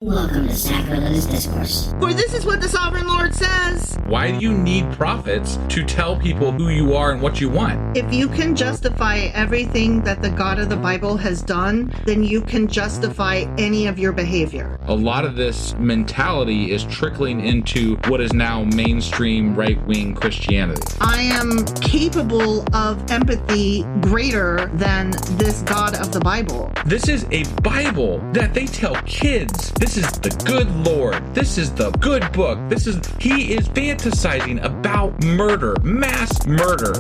Welcome to Sacrilegious Discourse. For this is what the Sovereign Lord says. Why do you need prophets to tell people who you are and what you want? If you can justify everything that the God of the Bible has done, then you can justify any of your behavior. A lot of this mentality is trickling into what is now mainstream right-wing Christianity. I am capable of empathy greater than this God of the Bible. This is a Bible that they tell kids. This is the good Lord. This is the good book. He is fantasizing about murder, mass murder.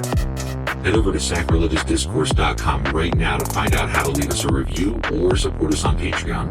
Head over to sacrilegiousdiscourse.com right now to find out how to leave us a review or support us on Patreon.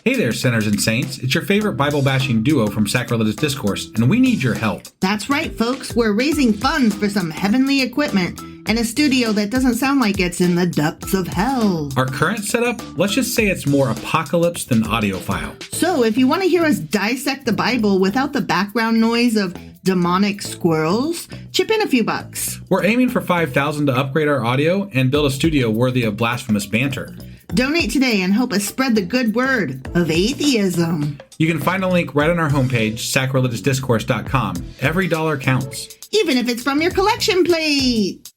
Hey there, sinners and saints. It's your favorite Bible-bashing duo from Sacrilegious Discourse, and we need your help. That's right, folks. We're raising funds for some heavenly equipment and a studio that doesn't sound like it's in the depths of hell. Our current setup, let's just say it's more apocalypse than audiophile. So if you want to hear us dissect the Bible without the background noise of demonic squirrels, chip in a few bucks. We're aiming for $5,000 to upgrade our audio and build a studio worthy of blasphemous banter. Donate today and help us spread the good word of atheism. You can find a link right on our homepage, sacrilegiousdiscourse.com. Every dollar counts. Even if it's from your collection plate.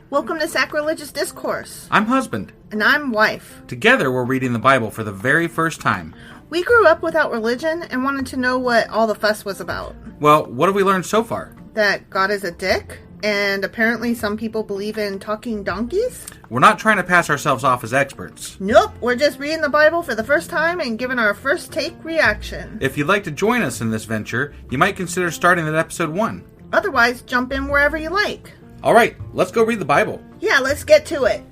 Welcome to Sacrilegious Discourse. I'm husband. And I'm wife. Together we're reading the Bible for the very first time. We grew up without religion and wanted to know what all the fuss was about. Well, what have we learned so far? That God is a dick, and apparently some people believe in talking donkeys? We're not trying to pass ourselves off as experts. Nope, we're just reading the Bible for the first time and giving our first take reaction. If you'd like to join us in this venture, you might consider starting at episode 1. Otherwise, jump in wherever you like. All right, let's go read the Bible. Yeah, let's get to it.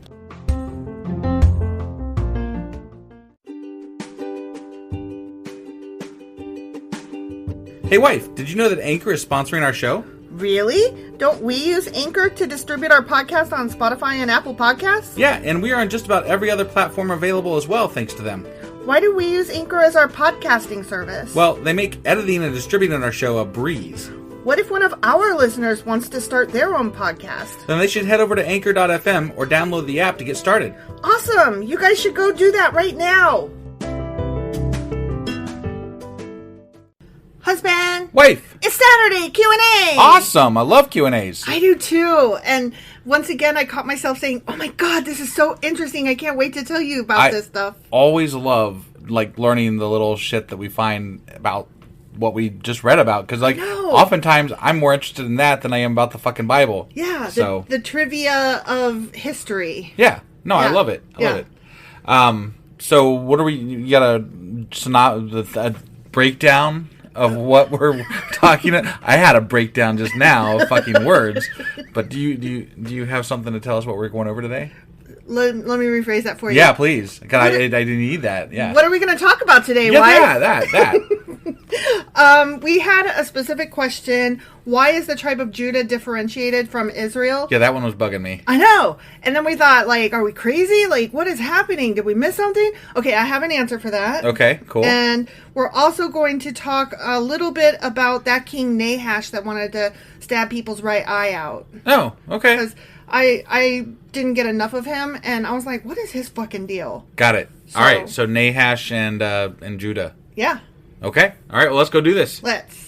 Hey wife, did you know that Anchor is sponsoring our show? Really? Don't we use Anchor to distribute our podcast on Spotify and Apple Podcasts? Yeah, and we are on just about every other platform available as well, thanks to them. Why do we use Anchor as our podcasting service? Well, they make editing and distributing our show a breeze. What if one of our listeners wants to start their own podcast? Then they should head over to anchor.fm or download the app to get started. Awesome! You guys should go do that right now! Husband! Wife! It's Saturday! Q&A! Awesome! I love Q&As. I do too. And once again, I caught myself saying, oh my God, this is so interesting. I can't wait to tell you about this stuff. Always love, learning the little shit that we find about what we just read about. Because, oftentimes, I'm more interested in that than I am about the fucking Bible. Yeah, so the trivia of history. Yeah. No, yeah. I love it. I love it. So, what are we... You got a breakdown of what we're talking about? I had a breakdown just now of fucking words, but do you have something to tell us what we're going over today? Let me rephrase that for you. Yeah, please. I didn't need that. Yeah. What are we going to talk about today? Yeah, that. We had a specific question. Why is the tribe of Judah differentiated from Israel? Yeah, that one was bugging me. I know. And then we thought, are we crazy? What is happening? Did we miss something? Okay, I have an answer for that. Okay, cool. And we're also going to talk a little bit about that King Nahash that wanted to stab people's right eye out. Oh, okay. Because I didn't get enough of him, and I was like, what is his fucking deal? Got it. All right, so Nahash and Judah. Yeah. Okay. All right, well, let's go do this. Let's.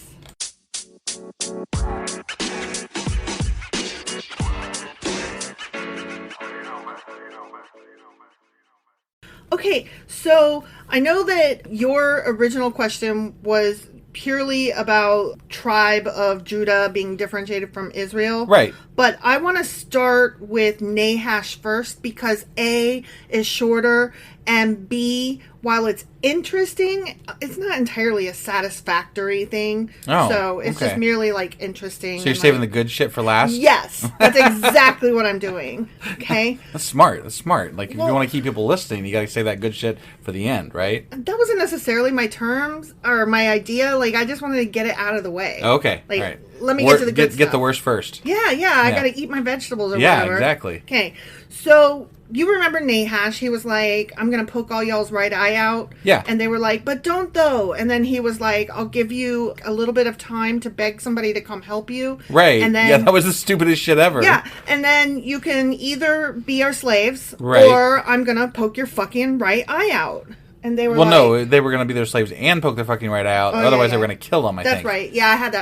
Okay, so I know that your original question was purely about tribe of Judah being differentiated from Israel. Right. But I want to start with Nahash first because A is shorter and B, while it's interesting, it's not entirely a satisfactory thing. Oh, so it's just merely interesting. So you're saving the good shit for last? Yes, that's exactly what I'm doing. Okay? That's smart. If you want to keep people listening, you got to save that good shit for the end, right? That wasn't necessarily my terms or my idea. I just wanted to get it out of the way. Okay. All right. Let me get to the good stuff. Get the worst first. Yeah. I got to eat my vegetables or whatever. Yeah, exactly. Okay. So you remember Nahash? He was like, I'm going to poke all y'all's right eye out. Yeah. And they were like, but don't though. And then he was like, I'll give you a little bit of time to beg somebody to come help you. Right. And then, yeah, that was the stupidest shit ever. Yeah. And then you can either be our slaves Right. or I'm going to poke your fucking right eye out. And they were no, they were going to be their slaves and poke their fucking right eye out. Otherwise, they were going to kill them, I think. That's right. Yeah, I had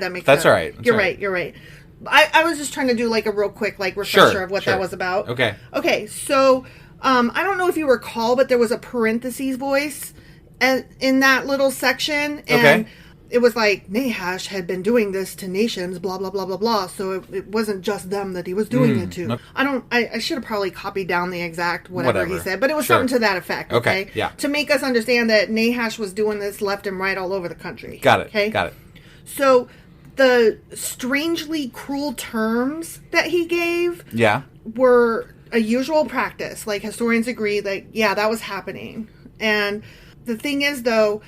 that mixed That's up. all right. You're right. I was just trying to do like a real quick like refresher of what that was about. Okay. Okay, so I don't know if you recall, but there was a parentheses voice in that little section. And it was like, Nahash had been doing this to nations, blah, blah, blah, blah, blah. So it wasn't just them that he was doing it to. I should have probably copied down the exact whatever he said, but it was something to that effect. Okay. Yeah. To make us understand that Nahash was doing this left and right all over the country. Got it. Okay. Got it. So the strangely cruel terms that he gave were a usual practice. Like, historians agree that, yeah, that was happening. And the thing is, though,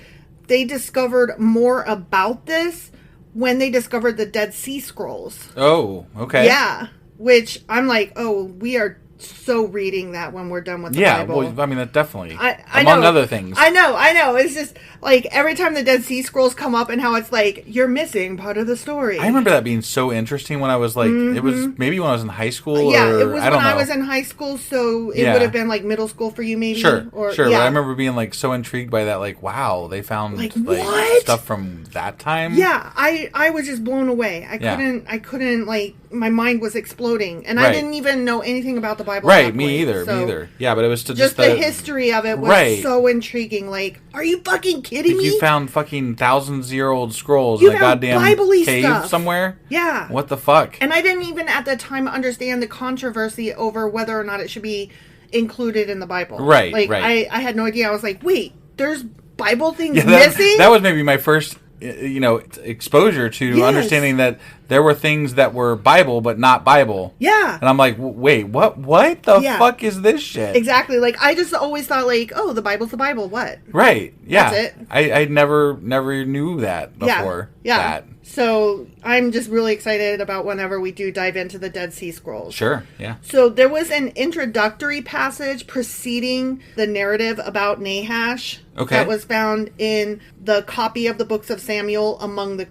they discovered more about this when they discovered the Dead Sea Scrolls. Oh, okay. Yeah. Which I'm like, oh, we are so reading that when we're done with the Bible. Well, I mean, that definitely. I among know. other things. I know. It's just like every time the Dead Sea Scrolls come up and how it's like, you're missing part of the story. I remember that being so interesting when I was like, it was maybe when I was in high school. Yeah, or, it was I don't when know. I was in high school, so it would have been like middle school for you maybe. Sure. But I remember being like so intrigued by that, like, wow, they found Like, like what? stuff from that time. Yeah, I was just blown away. I couldn't like, my mind was exploding. And I Right. didn't even know anything about the Bible. Right, at that me point. either. So Yeah, but it was just the history of it was Right. so intriguing. Like, are you fucking kidding me? You found fucking thousands-year-old scrolls You in a found goddamn Bible-y cave stuff. somewhere? Yeah. What the fuck? And I didn't even at the time understand the controversy over whether or not it should be included in the Bible. Right, Like, right. I had no idea. I was like, wait, there's Bible things Yeah, missing? that was maybe my first, exposure to Yes. understanding that there were things that were Bible but not Bible. Yeah. And I'm like, wait, what? What the Yeah. fuck is this shit? Exactly. Like, I just always thought, like, oh, the Bible's the Bible. What? Right. Yeah. That's it. I never knew that before. Yeah. That. So I'm just really excited about whenever we do dive into the Dead Sea Scrolls. Sure. Yeah. So there was an introductory passage preceding the narrative about Nahash that was found in the copy of the books of Samuel among the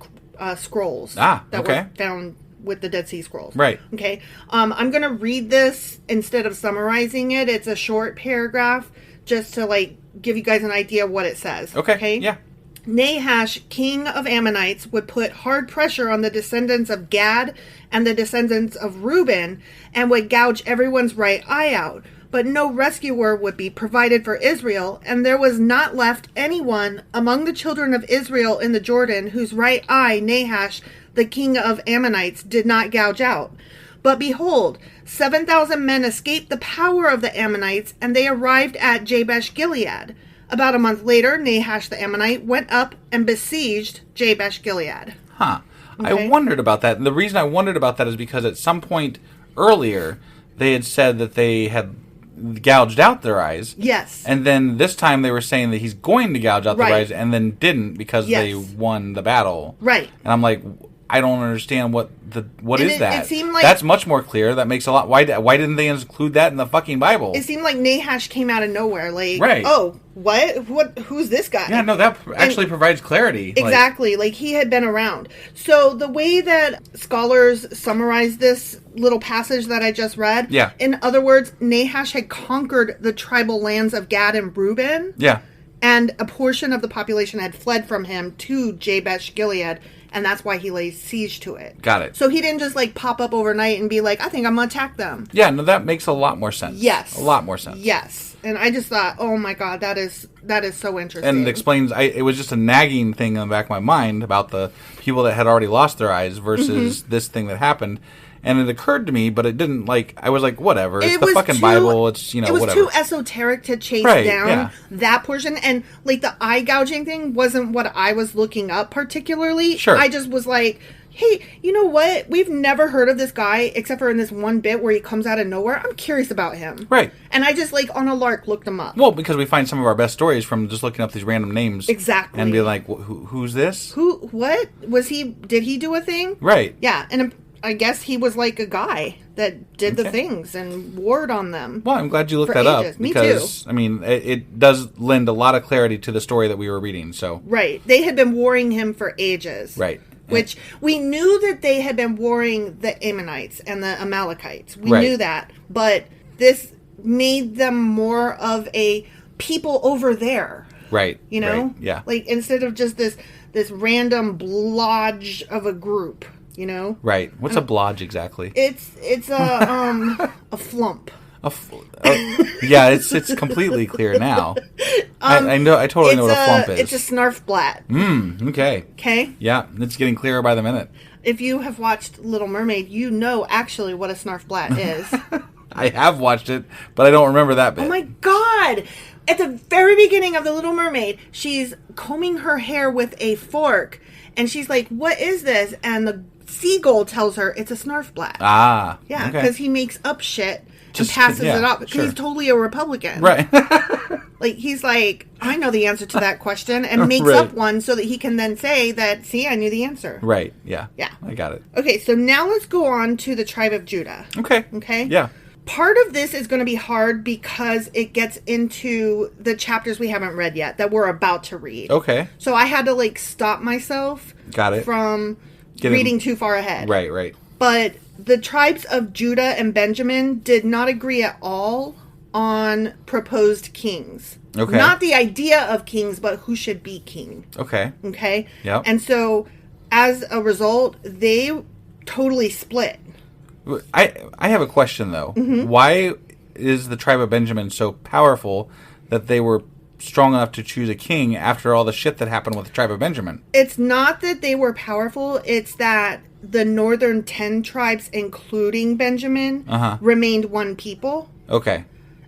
scrolls that were found with the Dead Sea Scrolls. Right. Okay. I'm going to read this instead of summarizing it. It's a short paragraph just to like give you guys an idea of what it says. Okay. Yeah. Nahash, king of Ammonites, would put hard pressure on the descendants of Gad and the descendants of Reuben and would gouge everyone's right eye out. But no rescuer would be provided for Israel, and there was not left anyone among the children of Israel in the Jordan whose right eye Nahash, the king of Ammonites, did not gouge out. But behold, 7,000 men escaped the power of the Ammonites, and they arrived at Jabesh Gilead. About a month later, Nahash the Ammonite went up and besieged Jabesh Gilead. Huh. Okay. I wondered about that. And the reason I wondered about that is because at some point earlier, they had said that they had gouged out their eyes. Yes. And then this time they were saying that he's going to gouge out their Right. eyes and then didn't because Yes. they won the battle. Right. And I'm like, I don't understand what And is that? it seemed like- That's much more clear. That makes a lot. Why didn't they include that in the fucking Bible? It seemed like Nahash came out of nowhere. Like, Right. oh, what? Who's this guy? Yeah, no, that actually provides clarity. Exactly. Like, he had been around. So the way that scholars summarize this little passage that I just read, Yeah. in other words, Nahash had conquered the tribal lands of Gad and Reuben. Yeah. And a portion of the population had fled from him to Jabesh Gilead, and that's why he laid siege to it. Got it. So he didn't just like pop up overnight and be like, I think I'm gonna attack them. Yeah, no, that makes a lot more sense. Yes. A lot more sense. Yes. And I just thought, oh my god, that is so interesting. And it explains, it was just a nagging thing in the back of my mind about the people that had already lost their eyes versus this thing that happened. And it occurred to me, but it didn't, like, I was like, whatever. It's the fucking Bible. It's, it was whatever. too esoteric to chase down that portion. And, like, the eye gouging thing wasn't what I was looking up particularly. Sure. I just was like, hey, you know what? We've never heard of this guy except for in this one bit where he comes out of nowhere. I'm curious about him. Right. And I just, like, on a lark looked him up. Well, because we find some of our best stories from just looking up these random names. Exactly. And be like, who's this? What? Did he do a thing? Right. Yeah. And I guess he was like a guy that did the things and warred on them. Well, I'm glad you looked for that ages. up. Me Because, too. I mean, it does lend a lot of clarity to the story that we were reading, so. Right. They had been warring him for ages. Right. Which we knew that they had been warring the Ammonites and the Amalekites. We Right. knew that. But this made them more of a people over there. Right. You know? Right. Yeah. Like, instead of just this random blodge of a group, you know? Right. What's a blodge exactly? It's a flump. Yeah, it's completely clear now. I know. I totally know what a flump is. It's a snarfblat. Okay. Okay? Yeah, it's getting clearer by the minute. If you have watched Little Mermaid, you know actually what a snarfblat is. I have watched it, but I don't remember that bit. Oh my god! At the very beginning of The Little Mermaid, she's combing her hair with a fork, and she's like, "What is this?" And the seagull tells her it's a snarfblat. Ah. Yeah, okay. because he makes up shit and Just- passes yeah, it up. Because sure. he's totally a Republican. Right. Like, he's like, I know the answer to that question, and makes Right. up one so that he can then say that, see, I knew the answer. Right. Yeah. Yeah. I got it. Okay, so now let's go on to the tribe of Judah. Okay. Okay? Yeah. Part of this is going to be hard because it gets into the chapters we haven't read yet that we're about to read. Okay. So I had to, like, stop myself Got it. from Getting- reading too far ahead. Right. Right. But the tribes of Judah and Benjamin did not agree at all on proposed kings. Okay. Not the idea of kings, but who should be king. Okay. Okay? Yep. And so, as a result, they totally split. I have a question though. Mm-hmm. Why is the tribe of Benjamin so powerful that they were strong enough to choose a king after all the shit that happened with the tribe of Benjamin? It's not that they were powerful, it's that the northern 10 tribes, including Benjamin, remained one people. Okay.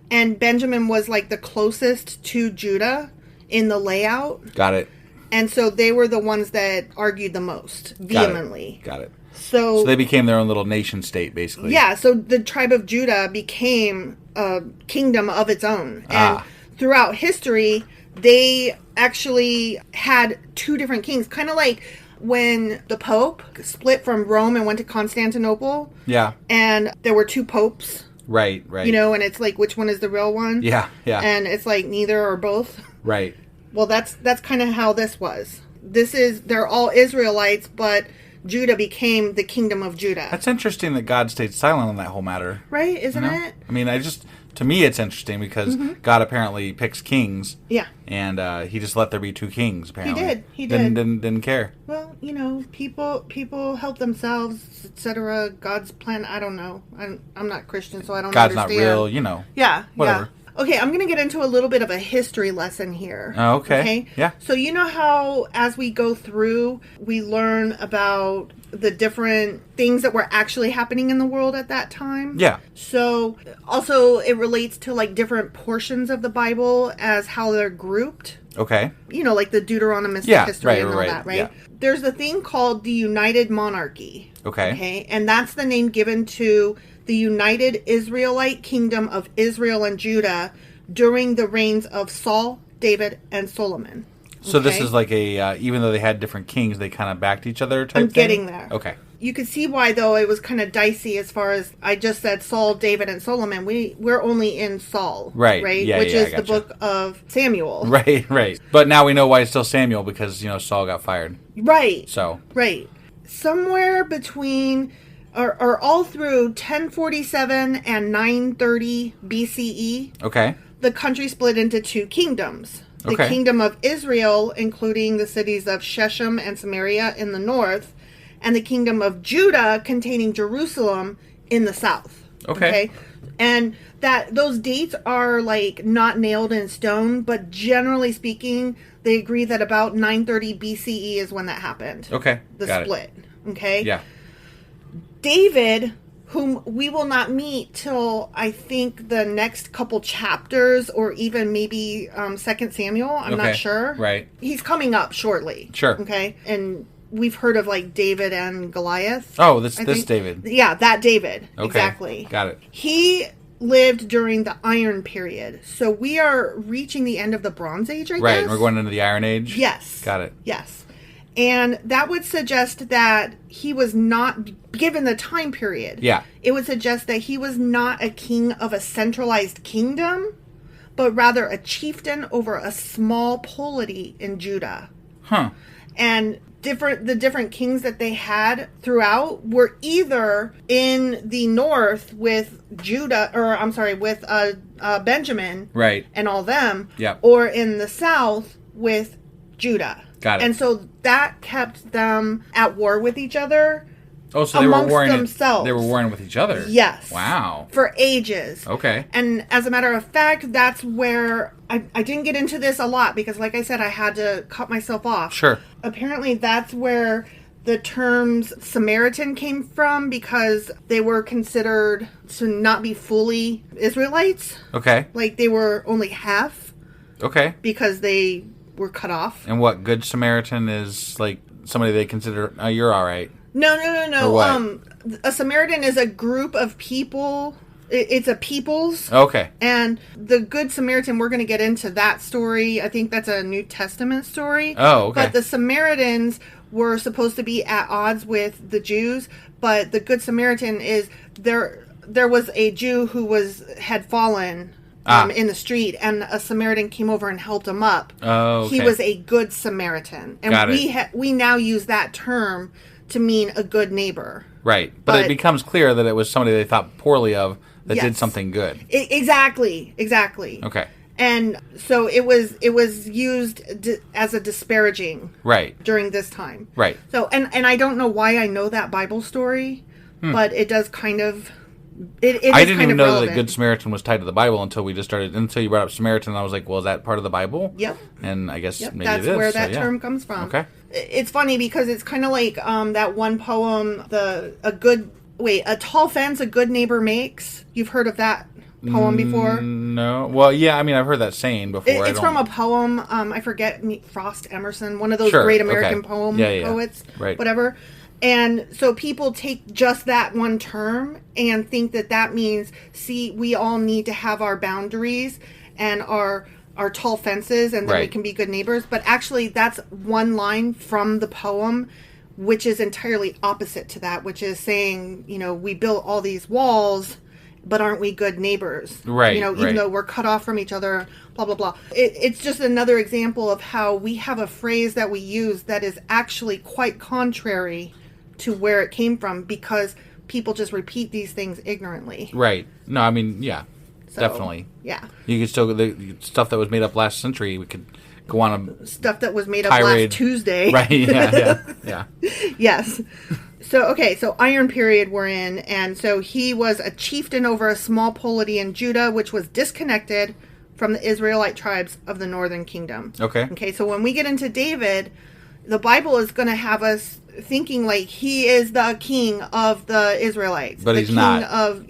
And Benjamin was like the closest to Judah in the layout. Got it. And so they were the ones that argued the most vehemently. Got it. So they became their own little nation state, basically. yeah, so the tribe of Judah became a kingdom of its own. And throughout history, they actually had two different kings. Kind of like when the Pope split from Rome and went to Constantinople. Yeah. And there were two popes. Right. Right. You know, and it's like, which one is the real one? Yeah. Yeah. And it's like neither or both. Right. Well, that's kind of how this was. They're all Israelites, but Judah became the kingdom of Judah. That's interesting that God stayed silent on that whole matter. Right? Isn't You know? it? I mean, to me, it's interesting because God apparently picks kings. Yeah. And he just let there be two kings, apparently. He did. Didn't care. Well, you know, people help themselves, etc. God's plan, I don't know. I'm not Christian, so I don't God's understand. not real, you know. Yeah. Whatever. Yeah. Okay, I'm going to get into a little bit of a history lesson here. Oh, okay. Yeah. So you know how as we go through, we learn about the different things that were actually happening in the world at that time? Yeah. So also it relates to like different portions of the Bible as how they're grouped. Okay. You know, like the Deuteronomistic history right, and all right, that, right? yeah. There's a thing called the United Monarchy. Okay. Okay. And that's the name given to the United Israelite Kingdom of Israel and Judah during the reigns of Saul, David, and Solomon. So this Okay? is like even though they had different kings, they kind of backed each other type I'm thing? getting there. Okay. You could see why, though, it was kind of dicey as far as I just said Saul, David, and Solomon. We're only in Saul. Right. Right? Yeah, Which yeah, I is the gotcha. book of Samuel. Right. But now we know why it's still Samuel because, Saul got fired. Right. So. Right. Somewhere between, or all through 1047 and 930 BCE, Okay. the country split into two kingdoms. The Okay. kingdom of Israel, including the cities of Shechem and Samaria in the north, and the kingdom of Judah, containing Jerusalem in the south. Okay. And those dates are like not nailed in stone, but generally speaking, they agree that about 930 BCE is when that happened. Okay. The Got split. Okay. Yeah. David, whom we will not meet till I think the next couple chapters, or even maybe 2 Samuel. I'm Okay. not sure. Right. He's coming up shortly. Sure. Okay. And we've heard of like David and Goliath. Oh, this I think. David. Yeah, that David. Okay. Exactly. Got it. He lived during the Iron Period. So we are reaching the end of the Bronze Age, I Right. guess. And we're going into the Iron Age? Yes. Got it. Yes. And that would suggest that he was not, given the time period, it would suggest that he was not a king of a centralized kingdom, but rather a chieftain over a small polity in Judah. And the different kings that they had throughout were either in the north with Benjamin, and all them, or in the south with Judah. Got it. And so that kept them at war with each other. Oh, so they were warring themselves. They were warring with each other. Yes. Wow. For ages. Okay. And as a matter of fact, that's where I didn't get into this a lot because, like I said, I had to cut myself off. Sure. Apparently, that's where the terms Samaritan came from because they were considered to not be fully Israelites. Okay. Like they were only half. Okay. Because they were cut off. And what, Good Samaritan is like somebody they consider, oh, you're all right. No. Or what? A Samaritan is a group of people. It's a peoples. Okay. And the Good Samaritan, we're going to get into that story. I think that's a New Testament story. Oh, okay. But the Samaritans were supposed to be at odds with the Jews. But the Good Samaritan is there was a Jew who had fallen in the street, and a Samaritan came over and helped him up. Oh, okay. He was a Good Samaritan. And Got we now use that term to mean a good neighbor. Right. But it becomes clear that it was somebody they thought poorly of that Yes. did something good. Exactly. Okay. And so it was used as a disparaging during this time. Right. So and I don't know why I know that Bible story, but it does kind of I didn't even know relevant. that Good Samaritan was tied to the Bible until you brought up Samaritan, and I was like, well, is that part of the Bible? Yep. And I guess maybe that's it is. where that term comes from. Okay. It's funny because it's kind of like that one poem, a tall fence a good neighbor makes. You've heard of that poem before? No. Well, yeah, I mean, I've heard that saying before. It's from a poem. I forget, Frost Emerson, one of those Sure, great American okay. poem poets, Right. whatever. And so people take just that one term and think that means, see, we all need to have our boundaries and our tall fences, and then we can be good neighbors. But actually, that's one line from the poem, which is entirely opposite to that, which is saying, we built all these walls, but aren't we good neighbors? Right. Even though we're cut off from each other, blah, blah, blah. It's just another example of how we have a phrase that we use that is actually quite contrary to where it came from because people just repeat these things ignorantly. Right. No, I mean, yeah, definitely. Yeah. You could still, the stuff that was made up last century, we could go on a stuff that was made up tirade. last Tuesday. Right, yeah. Yes. So Iron Period we're in, and so he was a chieftain over a small polity in Judah, which was disconnected from the Israelite tribes of the northern kingdom. Okay, so when we get into David, the Bible is going to have us thinking like he is the king of the Israelites. But he's not.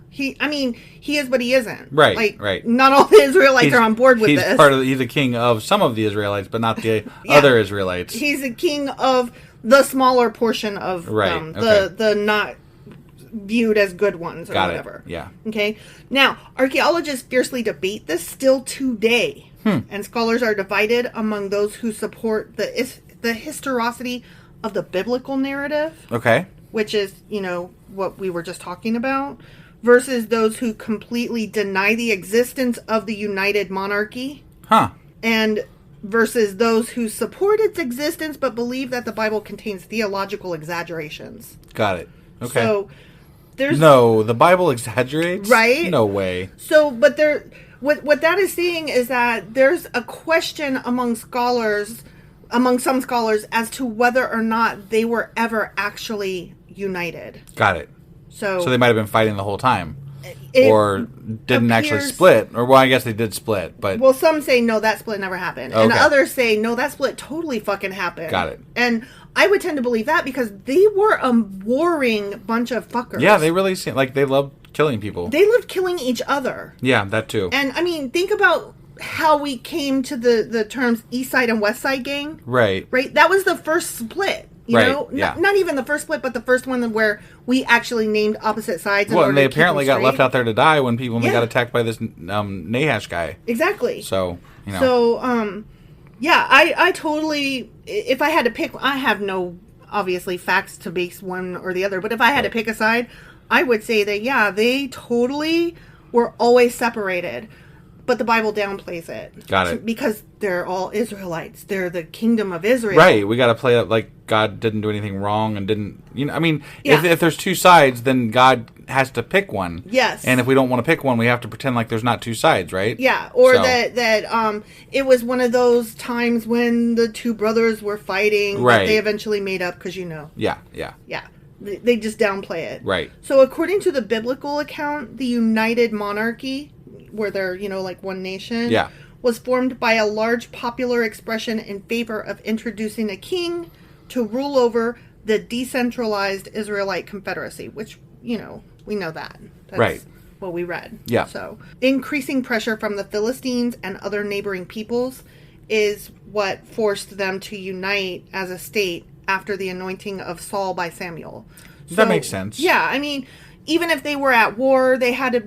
He is, but he isn't. Right. Not all the Israelites are on board with this. He's a king of some of the Israelites, but not the other Israelites. He's a king of the smaller portion of them, the not viewed as good ones or whatever. Yeah. Okay. Now, archaeologists fiercely debate this still today, and scholars are divided among those who support the historicity of the biblical narrative. Okay. Which is, what we were just talking about, versus those who completely deny the existence of the united monarchy. And versus those who support its existence but believe that the Bible contains theological exaggerations. Got it. Okay. So there's the Bible exaggerates? Right? No way. So, but what that is saying is that there's a question among some scholars as to whether or not they were ever actually united. Got it. So they might have been fighting the whole time. Or didn't actually split. Or, well, I guess they did split, but... Well, some say, no, that split never happened. Okay. And others say, no, that split totally fucking happened. Got it. And I would tend to believe that because they were a warring bunch of fuckers. Yeah, they really seem like they loved killing people. They loved killing each other. Yeah, that too. And, think about how we came to the terms East Side and West Side gang. Right. Right? That was the first split. You know? Yeah. Not even the first split, but the first one where we actually named opposite sides. Well, and they apparently got left out there to die when they got attacked by this Nahash guy. Exactly. So, Yeah, I totally, if I had to pick, I have no, obviously, facts to base one or the other, but if I had to pick a side, I would say that, yeah, they totally were always separated. But the Bible downplays it. Got it. Because they're all Israelites. They're the kingdom of Israel. Right. We got to play it like God didn't do anything wrong and didn't, I mean, Yeah. if there's two sides, then God has to pick one. Yes. And if we don't want to pick one, we have to pretend like there's not two sides, right? Yeah, or So- that it was one of those times when the two brothers were fighting, Right. but they eventually made up because Yeah. Yeah, they just downplay it. Right. So according to the biblical account, the United Monarchy, where they're, like one nation, Yeah. was formed by a large popular expression in favor of introducing a king to rule over the decentralized Israelite Confederacy, which, we know that. That's Right. what we read. Yeah. So increasing pressure from the Philistines and other neighboring peoples is what forced them to unite as a state after the anointing of Saul by Samuel. That makes sense. Yeah, I mean, even if they were at war, they had to,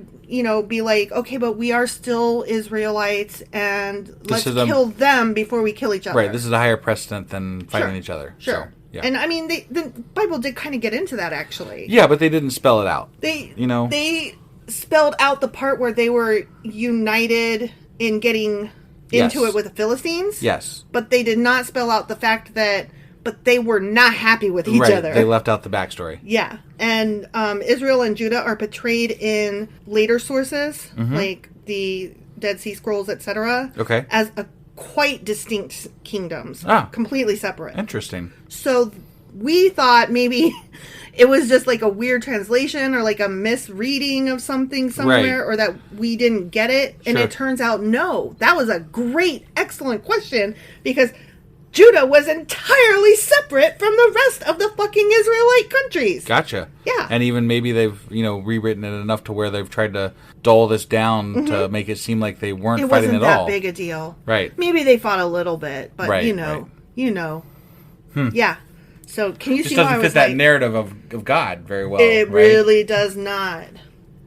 be like, okay, but we are still Israelites, and let's kill them before we kill each other. Right. This is a higher precedent than fighting Sure. each other. Sure. So, yeah. And I mean, the Bible did kind of get into that, actually. Yeah, but they didn't spell it out. They spelled out the part where they were united in getting into Yes. it with the Philistines. Yes. But they did not spell out the fact that, but they were not happy with each Right. other. They left out the backstory. Yeah. And Israel and Judah are portrayed in later sources, like the Dead Sea Scrolls, etc. Okay. As a quite distinct kingdoms. Ah. Completely separate. Interesting. So we thought maybe it was just like a weird translation or like a misreading of something somewhere, Right. or that we didn't get it. And Sure. it turns out, no. That was a great, excellent question, because Judah was entirely separate from the rest of the fucking Israelite countries. Gotcha. Yeah. And even maybe they've, rewritten it enough to where they've tried to dull this down to make it seem like they weren't It fighting wasn't at that all. big a deal. Right. Maybe they fought a little bit, but Right, Yeah. So can you Just see why I doesn't was fit that like, narrative of God very well. it right? really does not.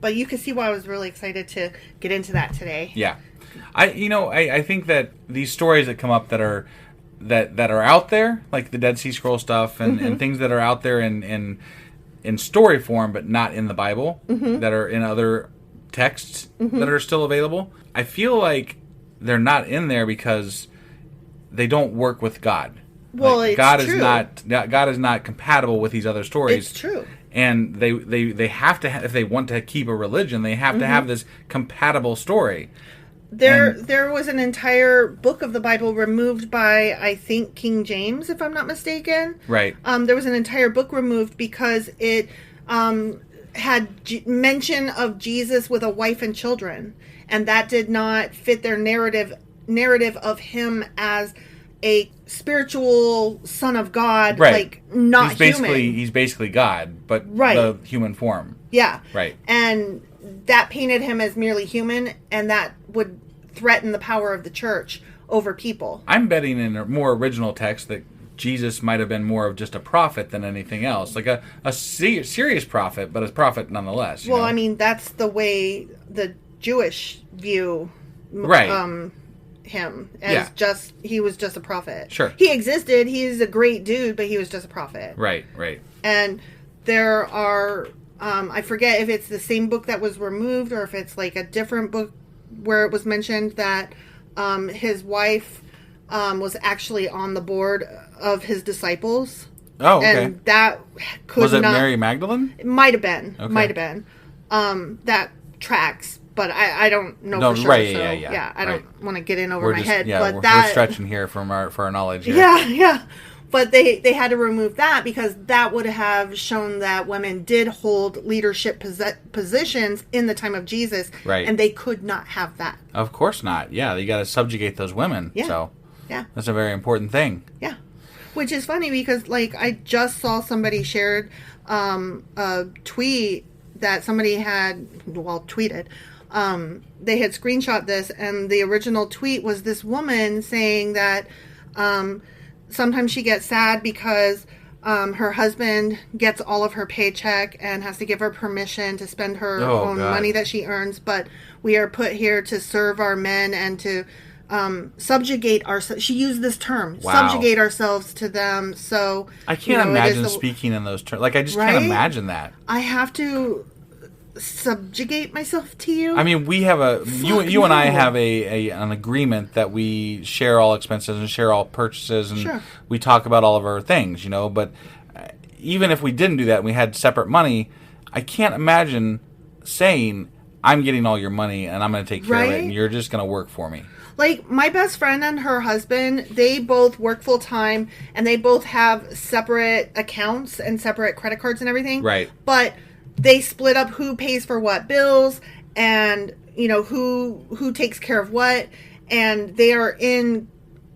But you can see why I was really excited to get into that today. Yeah. I think that these stories that come up that are out there, like the Dead Sea Scroll stuff and things that are out there in story form but not in the Bible, that are in other texts that are still available, I feel like they're not in there because they don't work with God. Well, Like, it's God true. God is not compatible with these other stories. It's true. And they have to if they want to keep a religion, they have to have this compatible story. There was an entire book of the Bible removed by, I think, King James, if I'm not mistaken. Right. There was an entire book removed because it had mention of Jesus with a wife and children, and that did not fit their narrative of him as a spiritual son of God, Right. like not human. He's basically God, but Right. the human form. Yeah. Right. And that painted him as merely human, and that would threaten the power of the church over people. I'm betting in a more original text that Jesus might have been more of just a prophet than anything else, like a serious prophet, but a prophet nonetheless. you Well, know? I mean, that's the way the Jewish view Right. him as Yeah. he was just a prophet. Sure. He existed, he's a great dude, but he was just a prophet. Right. And there are I forget if it's the same book that was removed or if it's like a different book where it was mentioned that his wife was actually on the board of his disciples. Oh, okay. And that could Was it not... Mary Magdalene? It might have been. Okay. Might have been. That tracks, but I don't know No, for sure. right, so, yeah, I don't right. want to get in over We're my just head. yeah, but we're that stretching here for our knowledge. Here. Yeah. But they had to remove that because that would have shown that women did hold leadership positions in the time of Jesus. Right. And they could not have that. Of course not. Yeah, you got to subjugate those women. Yeah. So Yeah. that's a very important thing. Yeah. Which is funny because, like, I just saw somebody shared a tweet that somebody had, tweeted. They had screenshot this, and the original tweet was this woman saying that sometimes she gets sad because her husband gets all of her paycheck and has to give her permission to spend her own God. money that she earns, but we are put here to serve our men and to subjugate ourselves. She used this term, Wow. subjugate ourselves to them. So I can't it imagine is speaking in those terms. Like, I just Right? can't imagine that. I have to subjugate myself to you. I mean, we have you and I no. have an agreement that we share all expenses and share all purchases, and Sure. we talk about all of our things, But even if we didn't do that and we had separate money, I can't imagine saying, I'm getting all your money and I'm going to take care of it Right? and you're just going to work for me. Like, my best friend and her husband, they both work full time and they both have separate accounts and separate credit cards and everything. Right. But they split up who pays for what bills and, who takes care of what. And they are in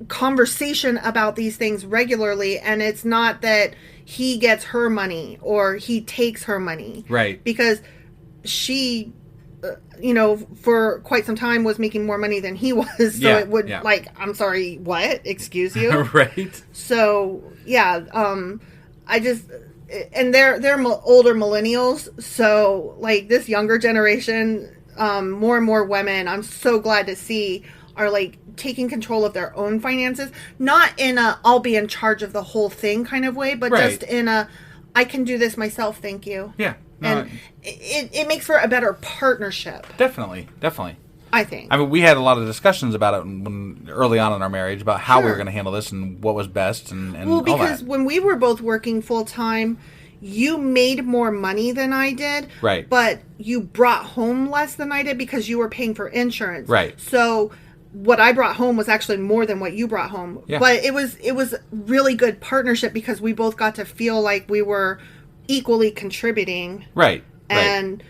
conversation about these things regularly. And it's not that he gets her money or he takes her money. Right. Because she, for quite some time was making more money than he was. So it would, I'm sorry, what? Excuse you? Right. So, yeah, I just, and they're older millennials. So, like, this younger generation, more and more women, I'm so glad to see, are, like, taking control of their own finances. Not in a, I'll be in charge of the whole thing kind of way, but Right. just in a, I can do this myself, thank you. Yeah. No, And it makes for a better partnership, definitely. I think. I mean, we had a lot of discussions about it early on in our marriage about how we were Sure. going to handle this and what was best and Well, all because that. when we were both working full time, you made more money than I did. Right. But you brought home less than I did because you were paying for insurance. Right. So what I brought home was actually more than what you brought home. Yeah. But it was really good partnership because we both got to feel like we were equally contributing. Right. And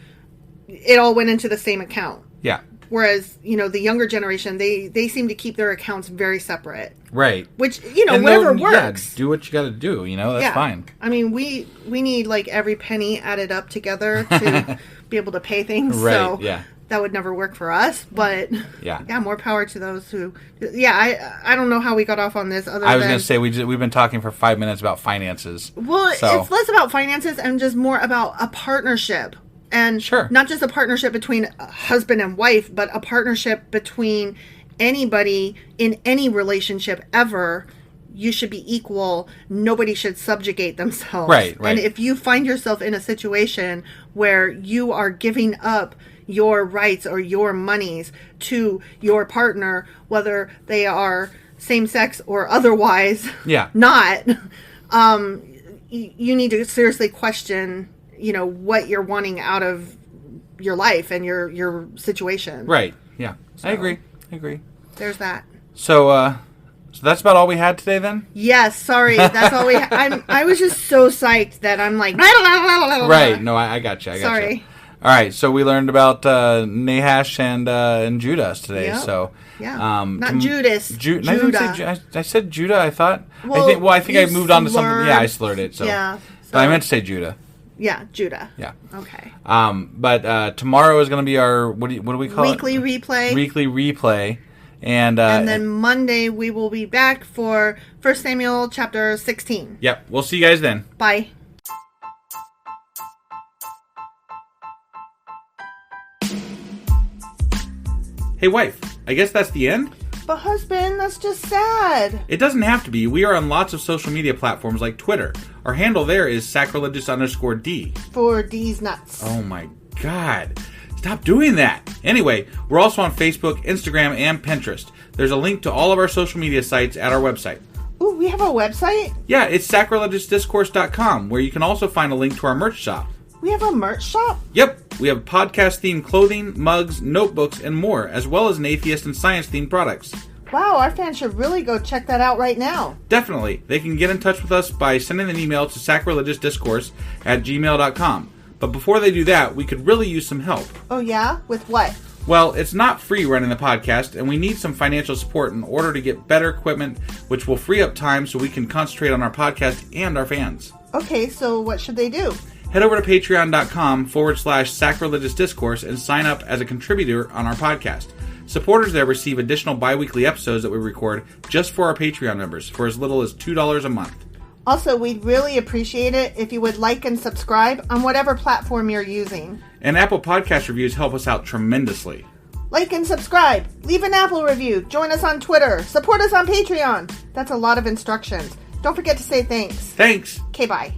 it all went into the same account. Yeah. Whereas, the younger generation, they seem to keep their accounts very separate. Right. Which, And whatever yeah, works. do what you got to do. That's fine. I mean, we need like every penny added up together to be able to pay things. Right, So yeah. that would never work for us. But Yeah. more power to those who. Yeah, I don't know how we got off on this. I was going to say we've been talking for 5 minutes about finances. Well, so. it's less about finances and just more about a partnership. And Sure. not just a partnership between a husband and wife, but a partnership between anybody in any relationship ever. You should be equal. Nobody should subjugate themselves. Right. And if you find yourself in a situation where you are giving up your rights or your monies to your partner, whether they are same sex or otherwise, not, you need to seriously question, what you're wanting out of your life and your situation. Right. Yeah. So, I agree. There's that. So that's about all we had today then? Yes, sorry. That's all I was just so psyched that I'm like... Right. No, I got you. Sorry. All right. So we learned about Nahash and Judas today. Yep. So Yeah. Not Judas. Judah. I didn't say I said Judah, I thought. Well, I think I you moved on to something. slurred. Yeah, I slurred it. So. Yeah. But I meant to say Judah. Yeah, Judah. Yeah. Okay. But tomorrow is going to be our what do we call Weekly it? replay. Weekly replay, and then Monday we will be back for 1 Samuel chapter 16. Yep. We'll see you guys then. Bye. Hey, wife. I guess that's the end. But husband, that's just sad. It doesn't have to be. We are on lots of social media platforms like Twitter. Our handle there is sacrilegious_D. For D's nuts. Oh my God. Stop doing that. Anyway, we're also on Facebook, Instagram, and Pinterest. There's a link to all of our social media sites at our website. Ooh, we have a website? Yeah, it's sacrilegiousdiscourse.com, where you can also find a link to our merch shop. We have a merch shop? Yep, we have podcast-themed clothing, mugs, notebooks, and more, as well as an atheist and science-themed products. Wow, our fans should really go check that out right now. Definitely. They can get in touch with us by sending an email to sacrilegiousdiscourse@gmail.com. But before they do that, we could really use some help. Oh yeah? With what? Well, it's not free running the podcast, and we need some financial support in order to get better equipment, which will free up time so we can concentrate on our podcast and our fans. Okay, so what should they do? Head over to patreon.com/sacrilegiousdiscourse and sign up as a contributor on our podcast. Supporters there receive additional bi-weekly episodes that we record just for our Patreon members for as little as $2 a month. Also, we'd really appreciate it if you would like and subscribe on whatever platform you're using. And Apple Podcast reviews help us out tremendously. Like and subscribe. Leave an Apple review. Join us on Twitter. Support us on Patreon. That's a lot of instructions. Don't forget to say thanks. Thanks. Okay, bye.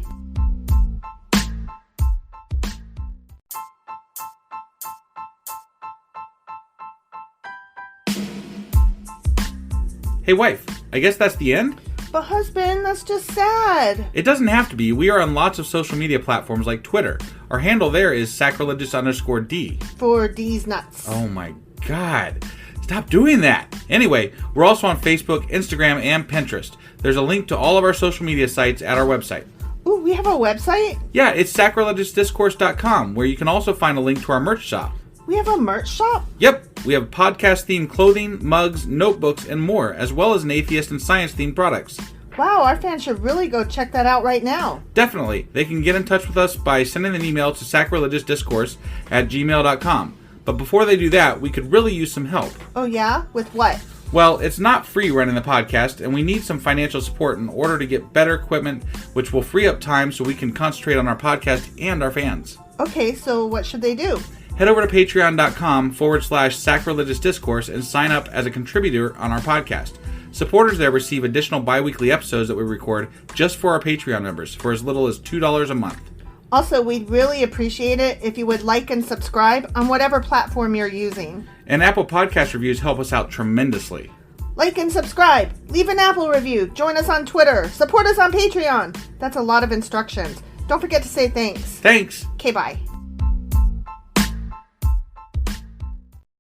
Hey, wife, I guess that's the end? But husband, that's just sad. It doesn't have to be. We are on lots of social media platforms like Twitter. Our handle there is sacrilegious_D. For D's nuts. Oh my God. Stop doing that. Anyway, we're also on Facebook, Instagram, and Pinterest. There's a link to all of our social media sites at our website. Ooh, we have a website? Yeah, it's sacrilegiousdiscourse.com, where you can also find a link to our merch shop. We have a merch shop? Yep, we have podcast-themed clothing, mugs, notebooks, and more, as well as an atheist and science-themed products. Wow, our fans should really go check that out right now. Definitely. They can get in touch with us by sending an email to sacrilegiousdiscourse@gmail.com. But before they do that, we could really use some help. Oh yeah? With what? Well, it's not free running the podcast, and we need some financial support in order to get better equipment, which will free up time so we can concentrate on our podcast and our fans. Okay, so what should they do? Head over to patreon.com/sacrilegiousdiscourse and sign up as a contributor on our podcast. Supporters there receive additional bi-weekly episodes that we record just for our Patreon members for as little as $2 a month. Also, we'd really appreciate it if you would like and subscribe on whatever platform you're using. And Apple Podcast reviews help us out tremendously. Like and subscribe. Leave an Apple review. Join us on Twitter. Support us on Patreon. That's a lot of instructions. Don't forget to say thanks. Thanks. Okay, bye.